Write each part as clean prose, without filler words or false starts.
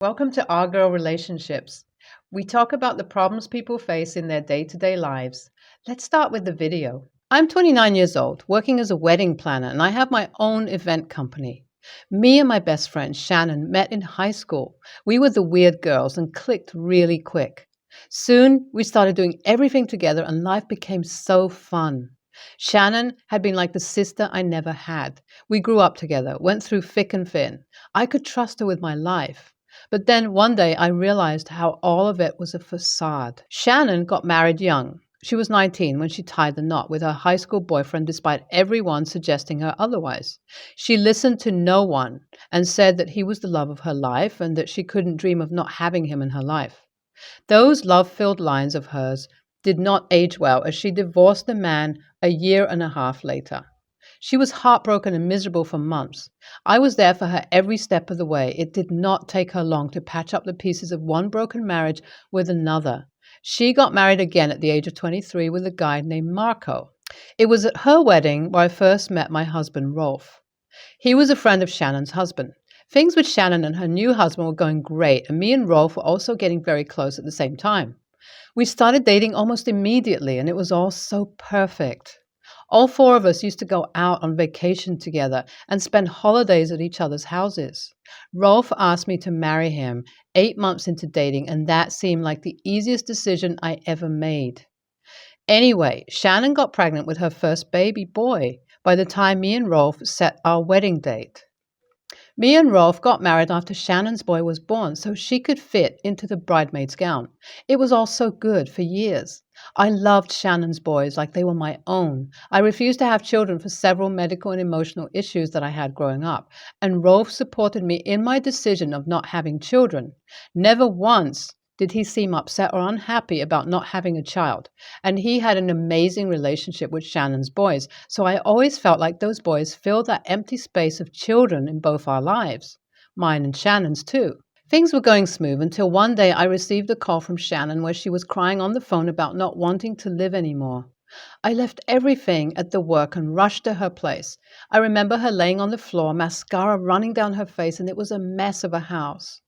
Welcome to Our Girl Relationships. We talk about the problems people face in their day-to-day lives. Let's start with the video. I'm 29 years old, working as a wedding planner, and I have my own event company. Me and my best friend Shannon met in high school. We were the weird girls and clicked really quick. Soon, we started doing everything together and life became so fun. Shannon had been like the sister I never had. We grew up together, went through thick and thin. I could trust her with my life. But then one day I realized how all of it was a facade. Shannon got married young. She was 19 when she tied the knot with her high school boyfriend despite everyone suggesting her otherwise. She listened to no one and said that he was the love of her life and that she couldn't dream of not having him in her life. Those love-filled lines of hers did not age well as she divorced the man a year and a half later. She was heartbroken and miserable for months. I was there for her every step of the way. It did not take her long to patch up the pieces of one broken marriage with another. She got married again at the age of 23 with a guy named Marco. It was at her wedding where I first met my husband, Rolf. He was a friend of Shannon's husband. Things with Shannon and her new husband were going great, and me and Rolf were also getting very close at the same time. We started dating almost immediately, and it was all so perfect. All four of us used to go out on vacation together and spend holidays at each other's houses. Rolf asked me to marry him 8 months into dating, and that seemed like the easiest decision I ever made. Anyway, Shannon got pregnant with her first baby boy by the time me and Rolf set our wedding date. Me and Rolf got married after Shannon's boy was born so she could fit into the bridesmaid's gown. It was all so good for years. I loved Shannon's boys like they were my own. I refused to have children for several medical and emotional issues that I had growing up, and Rolf supported me in my decision of not having children. Never once did he seem upset or unhappy about not having a child, and he had an amazing relationship with Shannon's boys, so I always felt like those boys filled that empty space of children in both our lives, mine and Shannon's too. Things were going smooth until one day I received a call from Shannon where she was crying on the phone about not wanting to live anymore. I left everything at the work and rushed to her place. I remember her laying on the floor, mascara running down her face, and it was a mess of a house.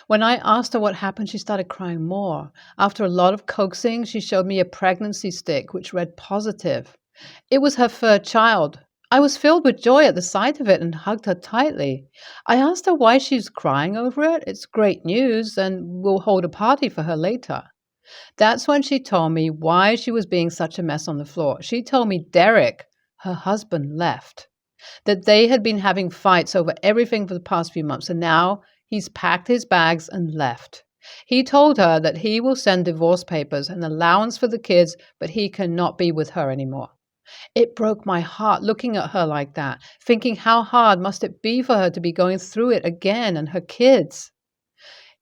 When I asked her what happened, she started crying more. After a lot of coaxing, she showed me a pregnancy stick which read positive. It was her third child. I was filled with joy at the sight of it and hugged her tightly. I asked her why she's crying over it. It's great news, and we'll hold a party for her later. That's when she told me why she was being such a mess on the floor. She told me Derek, her husband, left, that they had been having fights over everything for the past few months, and now he's packed his bags and left. He told her that he will send divorce papers and allowance for the kids, but he cannot be with her anymore. It broke my heart looking at her like that, thinking how hard must it be for her to be going through it again and her kids.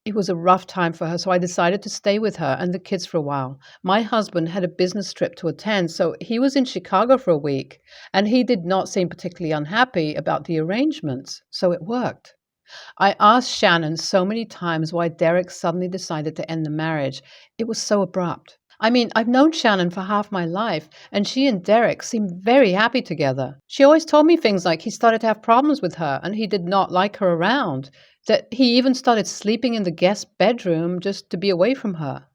It was a rough time for her, so I decided to stay with her and the kids for a while. My husband had a business trip to attend, so he was in Chicago for a week, and he did not seem particularly unhappy about the arrangements, so it worked. I asked Shannon so many times why Derek suddenly decided to end the marriage. It was so abrupt. I mean, I've known Shannon for half my life, and she and Derek seemed very happy together. She always told me things like he started to have problems with her and he did not like her around, that he even started sleeping in the guest bedroom just to be away from her.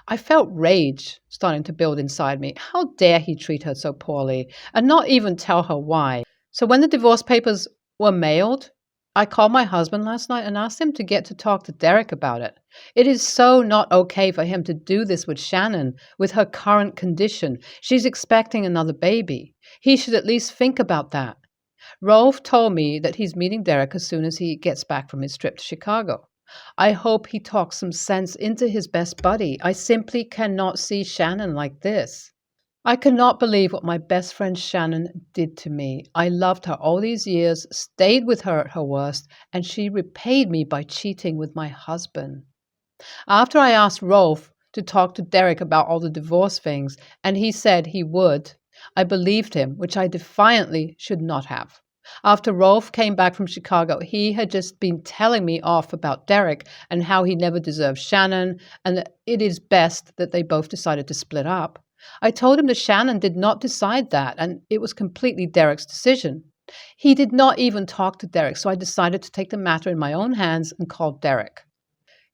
I felt rage starting to build inside me. How dare he treat her so poorly and not even tell her why? So when the divorce papers were mailed, I called my husband last night and asked him to get to talk to Derek about it. It is so not okay for him to do this with Shannon, with her current condition. She's expecting another baby. He should at least think about that. Rolf told me that he's meeting Derek as soon as he gets back from his trip to Chicago. I hope he talks some sense into his best buddy. I simply cannot see Shannon like this. I cannot believe what my best friend Shannon did to me. I loved her all these years, stayed with her at her worst, and she repaid me by cheating with my husband. After I asked Rolf to talk to Derek about all the divorce things, and he said he would, I believed him, which I defiantly should not have. After Rolf came back from Chicago, he had just been telling me off about Derek and how he never deserved Shannon, and that it is best that they both decided to split up. I told him that Shannon did not decide that, and it was completely Derek's decision. He did not even talk to Derek, so I decided to take the matter in my own hands and called Derek.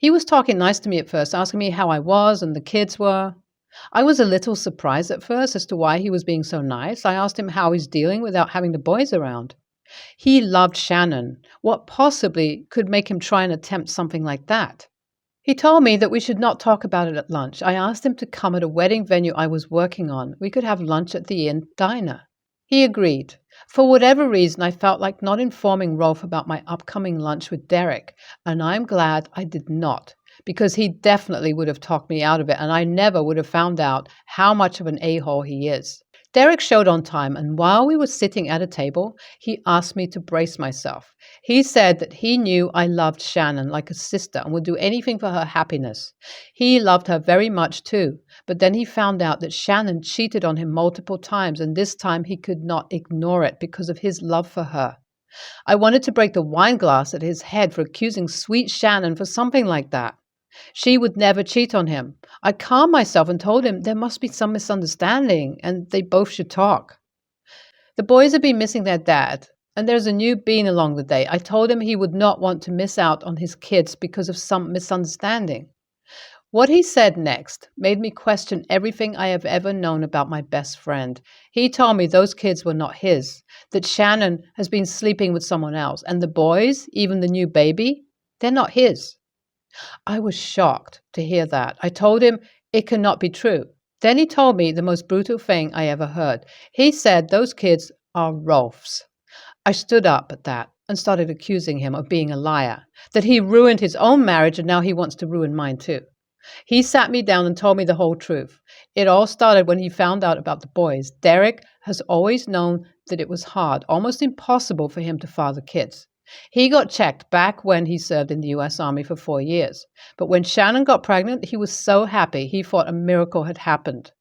He was talking nice to me at first, asking me how I was and the kids were. I was a little surprised at first as to why he was being so nice. I asked him how he's dealing without having the boys around. He loved Shannon. What possibly could make him try and attempt something like that? He told me that we should not talk about it at lunch. I asked him to come at a wedding venue I was working on. We could have lunch at the inn diner. He agreed. For whatever reason, I felt like not informing Rolf about my upcoming lunch with Derek, and I'm glad I did not, because he definitely would have talked me out of it, and I never would have found out how much of an a-hole he is. Derek showed on time, and while we were sitting at a table, he asked me to brace myself. He said that he knew I loved Shannon like a sister and would do anything for her happiness. He loved her very much too, but then he found out that Shannon cheated on him multiple times, and this time he could not ignore it because of his love for her. I wanted to break the wine glass at his head for accusing sweet Shannon for something like that. She would never cheat on him. I calmed myself and told him there must be some misunderstanding and they both should talk. The boys had been missing their dad, and there's a new bean along the day. I told him he would not want to miss out on his kids because of some misunderstanding. What he said next made me question everything I have ever known about my best friend. He told me those kids were not his, that Shannon has been sleeping with someone else, and the boys, even the new baby, they're not his. I was shocked to hear that. I told him it cannot be true. Then he told me the most brutal thing I ever heard. He said those kids are Rolf's. I stood up at that and started accusing him of being a liar, that he ruined his own marriage and now he wants to ruin mine too. He sat me down and told me the whole truth. It all started when he found out about the boys. Derek has always known that it was hard, almost impossible for him to father kids. He got checked back when he served in the U.S. Army for 4 years. But when Shannon got pregnant, he was so happy he thought a miracle had happened.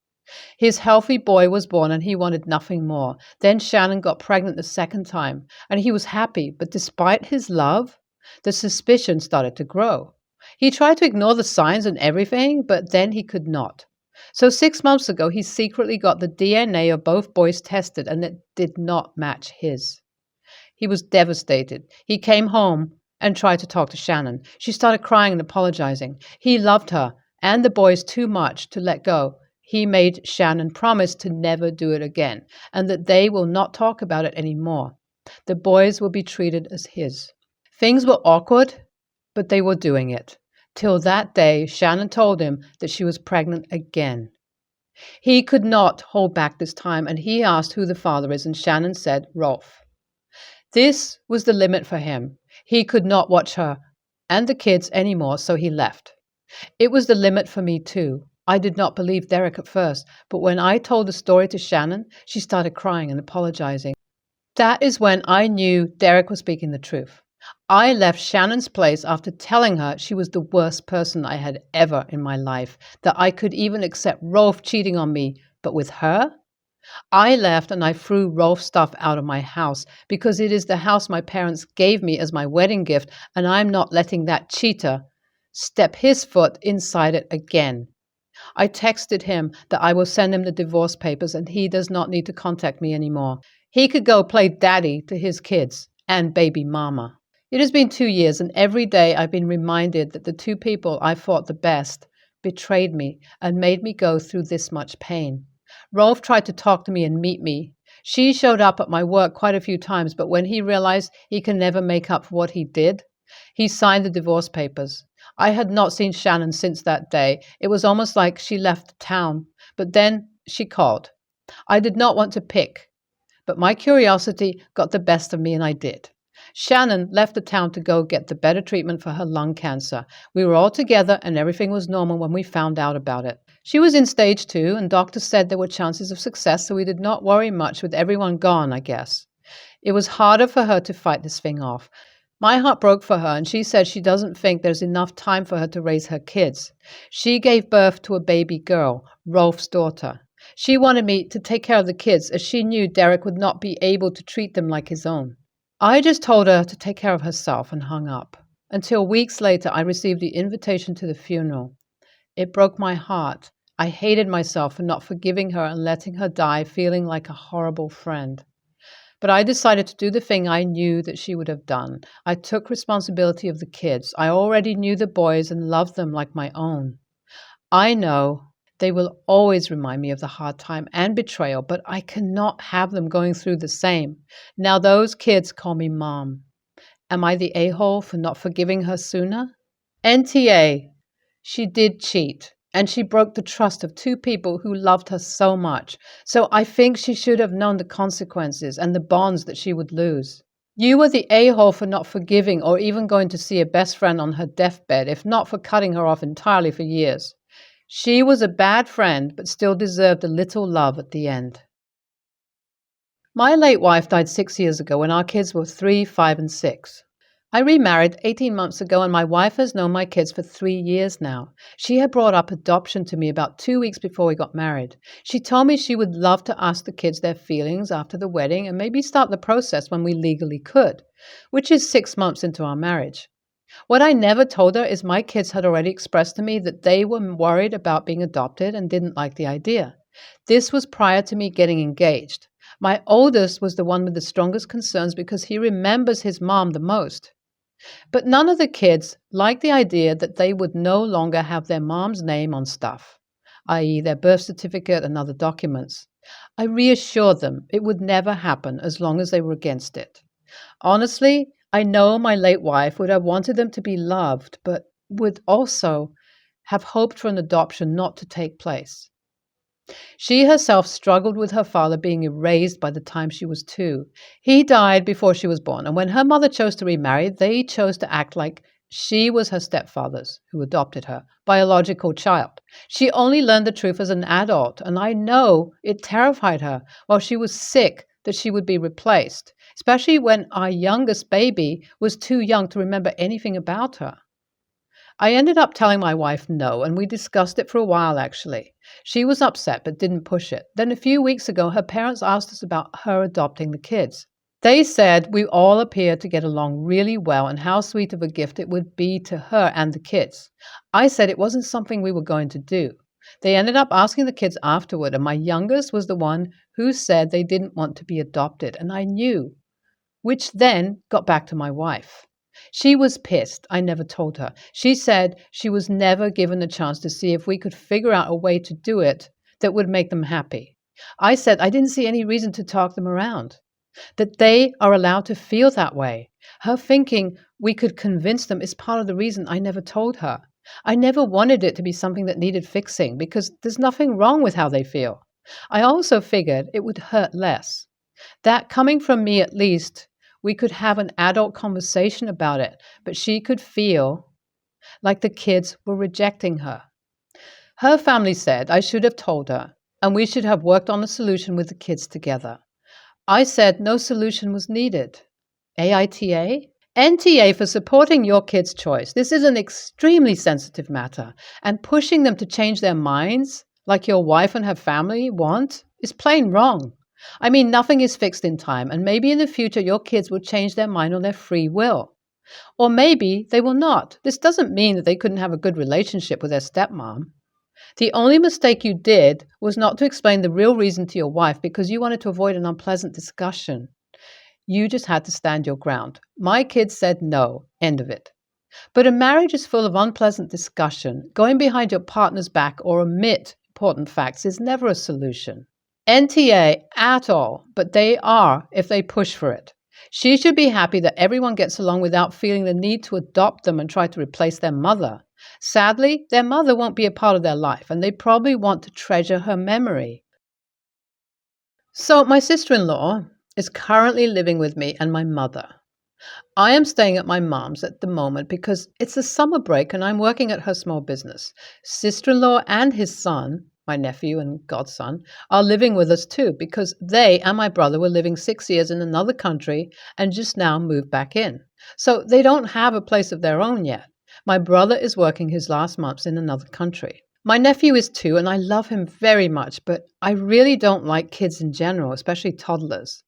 His healthy boy was born and he wanted nothing more. Then Shannon got pregnant the second time and he was happy. But despite his love, the suspicion started to grow. He tried to ignore the signs and everything, but then he could not. So 6 months ago, he secretly got the DNA of both boys tested and it did not match his. He was devastated. He came home and tried to talk to Shannon. She started crying and apologizing. He loved her and the boys too much to let go. He made Shannon promise to never do it again and that they will not talk about it anymore. The boys will be treated as his. Things were awkward, but they were doing it. Till that day, Shannon told him that she was pregnant again. He could not hold back this time and he asked who the father is and Shannon said Rolf. This was the limit for him. He could not watch her and the kids anymore, so he left. It was the limit for me too. I did not believe Derek at first, but when I told the story to Shannon, she started crying and apologizing. That is when I knew Derek was speaking the truth. I left Shannon's place after telling her she was the worst person I had ever in my life, that I could even accept Rolf cheating on me, but with her? I left and I threw Rolf's stuff out of my house because it is the house my parents gave me as my wedding gift and I'm not letting that cheater step his foot inside it again. I texted him that I will send him the divorce papers and he does not need to contact me anymore. He could go play daddy to his kids and baby mama. It has been 2 years and every day I've been reminded that the two people I thought the best betrayed me and made me go through this much pain. Rolf tried to talk to me and meet me. She showed up at my work quite a few times, but when he realized he can never make up for what he did, he signed the divorce papers. I had not seen Shannon since that day. It was almost like she left town, but then she called. I did not want to pick, but my curiosity got the best of me and I did. Shannon left the town to go get the better treatment for her lung cancer. We were all together and everything was normal when we found out about it. She was in stage 2 and doctors said there were chances of success, so we did not worry much with everyone gone, I guess. It was harder for her to fight this thing off. My heart broke for her and she said she doesn't think there's enough time for her to raise her kids. She gave birth to a baby girl, Rolf's daughter. She wanted me to take care of the kids as she knew Derek would not be able to treat them like his own. I just told her to take care of herself and hung up. Until weeks later, I received the invitation to the funeral. It broke my heart. I hated myself for not forgiving her and letting her die feeling like a horrible friend. But I decided to do the thing I knew that she would have done. I took responsibility of the kids. I already knew the boys and loved them like my own. I know they will always remind me of the hard time and betrayal, but I cannot have them going through the same. Now those kids call me mom. Am I the a-hole for not forgiving her sooner? NTA, she did cheat, and she broke the trust of two people who loved her so much. So I think she should have known the consequences and the bonds that she would lose. You were the a-hole for not forgiving or even going to see a best friend on her deathbed, if not for cutting her off entirely for years. She was a bad friend, but still deserved a little love at the end. My late wife died 6 years ago when our kids were 3, 5, and 6. I remarried 18 months ago, and my wife has known my kids for 3 years now. She had brought up adoption to me about 2 weeks before we got married. She told me she would love to ask the kids their feelings after the wedding and maybe start the process when we legally could, which is 6 months into our marriage. What I never told her is my kids had already expressed to me that they were worried about being adopted and didn't like the idea. This was prior to me getting engaged. My oldest was the one with the strongest concerns because he remembers his mom the most. But none of the kids liked the idea that they would no longer have their mom's name on stuff, i.e. their birth certificate and other documents. I reassured them it would never happen as long as they were against it. Honestly, I know my late wife would have wanted them to be loved, but would also have hoped for an adoption not to take place. She herself struggled with her father being erased by the time she was 2. He died before she was born, and when her mother chose to remarry, they chose to act like she was her stepfather's, who adopted her, biological child. She only learned the truth as an adult, and I know it terrified her while she was sick that she would be replaced, especially when our youngest baby was too young to remember anything about her. I ended up telling my wife no, and we discussed it for a while, actually. She was upset but didn't push it. Then a few weeks ago, her parents asked us about her adopting the kids. They said we all appeared to get along really well and how sweet of a gift it would be to her and the kids. I said it wasn't something we were going to do. They ended up asking the kids afterward, and my youngest was the one who said they didn't want to be adopted, and I knew, which then got back to my wife. She was pissed. I never told her. She said she was never given a chance to see if we could figure out a way to do it that would make them happy. I said I didn't see any reason to talk them around, that they are allowed to feel that way. Her thinking we could convince them is part of the reason I never told her. I never wanted it to be something that needed fixing because there's nothing wrong with how they feel. I also figured it would hurt less. That coming from me at least, we could have an adult conversation about it, but she could feel like the kids were rejecting her. Her family said I should have told her, and we should have worked on a solution with the kids together. I said no solution was needed. AITA? NTA for supporting your kids' choice. This is an extremely sensitive matter, and pushing them to change their minds, like your wife and her family want, is plain wrong. I mean, nothing is fixed in time, and maybe in the future your kids will change their mind on their free will. Or maybe they will not. This doesn't mean that they couldn't have a good relationship with their stepmom. The only mistake you did was not to explain the real reason to your wife because you wanted to avoid an unpleasant discussion. You just had to stand your ground. My kids said no, end of it. But a marriage is full of unpleasant discussion. Going behind your partner's back or omit important facts is never a solution. NTA at all, but they are if they push for it. She should be happy that everyone gets along without feeling the need to adopt them and try to replace their mother. Sadly, their mother won't be a part of their life, and they probably want to treasure her memory. So my sister-in-law is currently living with me and my mother. I am staying at my mom's at the moment because it's a summer break and I'm working at her small business. Sister-in-law and his son, my nephew and godson, are living with us too because they and my brother were living 6 years in another country and just now moved back in. So they don't have a place of their own yet. My brother is working his last months in another country. My nephew is 2 and I love him very much, but I really don't like kids in general, especially toddlers.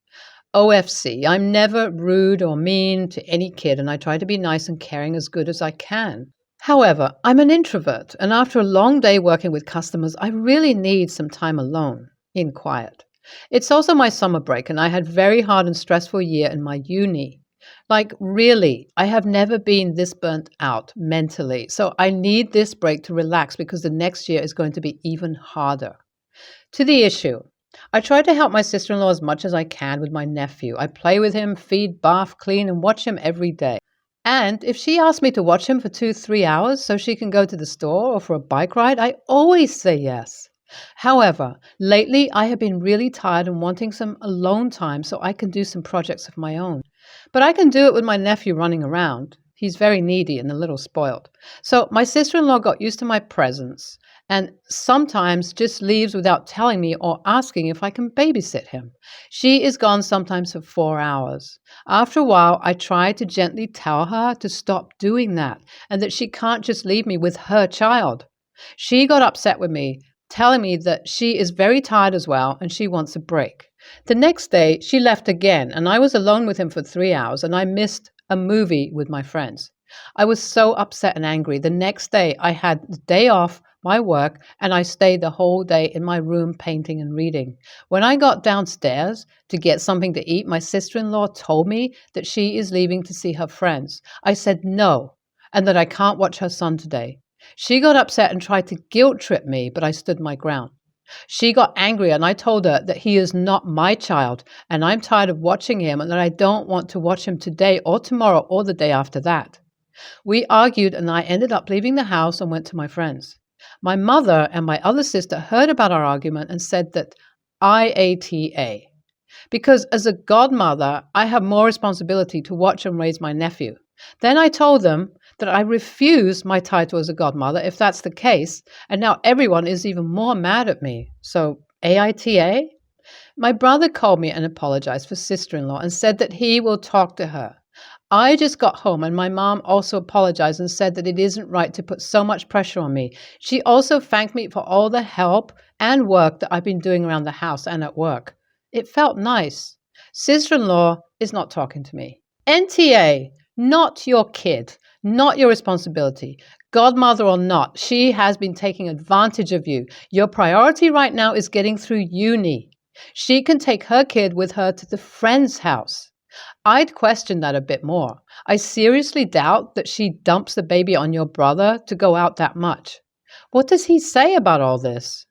OFC, I'm never rude or mean to any kid and I try to be nice and caring as good as I can. However, I'm an introvert, and after a long day working with customers, I really need some time alone, in quiet. It's also my summer break, and I had very hard and stressful year in my uni. Like really, I have never been this burnt out mentally. So I need this break to relax because the next year is going to be even harder. To the issue. I try to help my sister-in-law as much as I can with my nephew. I play with him, feed, bath, clean, and watch him every day. And if she asks me to watch him for 2, 3 hours so she can go to the store or for a bike ride, I always say yes. However, lately I have been really tired and wanting some alone time so I can do some projects of my own. But I can do it with my nephew running around. He's very needy and a little spoiled. So my sister in law got used to my presence and sometimes just leaves without telling me or asking if I can babysit him. She is gone sometimes for 4 hours. After a while, I try to gently tell her to stop doing that and that she can't just leave me with her child. She got upset with me, telling me that she is very tired as well and she wants a break. The next day, she left again, and I was alone with him for 3 hours, and I missed a movie with my friends. I was so upset and angry. The next day, I had the day off my work, and I stayed the whole day in my room painting and reading. When I got downstairs to get something to eat, my sister-in-law told me that she is leaving to see her friends. I said no, and that I can't watch her son today. She got upset and tried to guilt trip me, but I stood my ground. She got angry and I told her that he is not my child and I'm tired of watching him and that I don't want to watch him today or tomorrow or the day after that. We argued and I ended up leaving the house and went to my friends. My mother and my other sister heard about our argument and said that IATA. Because as a godmother, I have more responsibility to watch and raise my nephew. Then I told them that I refuse my title as a godmother if that's the case, and now everyone is even more mad at me. So, AITA? My brother called me and apologized for sister-in-law and said that he will talk to her. I just got home and my mom also apologized and said that it isn't right to put so much pressure on me. She also thanked me for all the help and work that I've been doing around the house and at work. It felt nice. Sister-in-law is not talking to me. NTA, not your kid, not your responsibility. Godmother or not, she has been taking advantage of you. Your priority right now is getting through uni. She can take her kid with her to the friend's house. I'd question that a bit more. I seriously doubt that she dumps the baby on your brother to go out that much. What does he say about all this?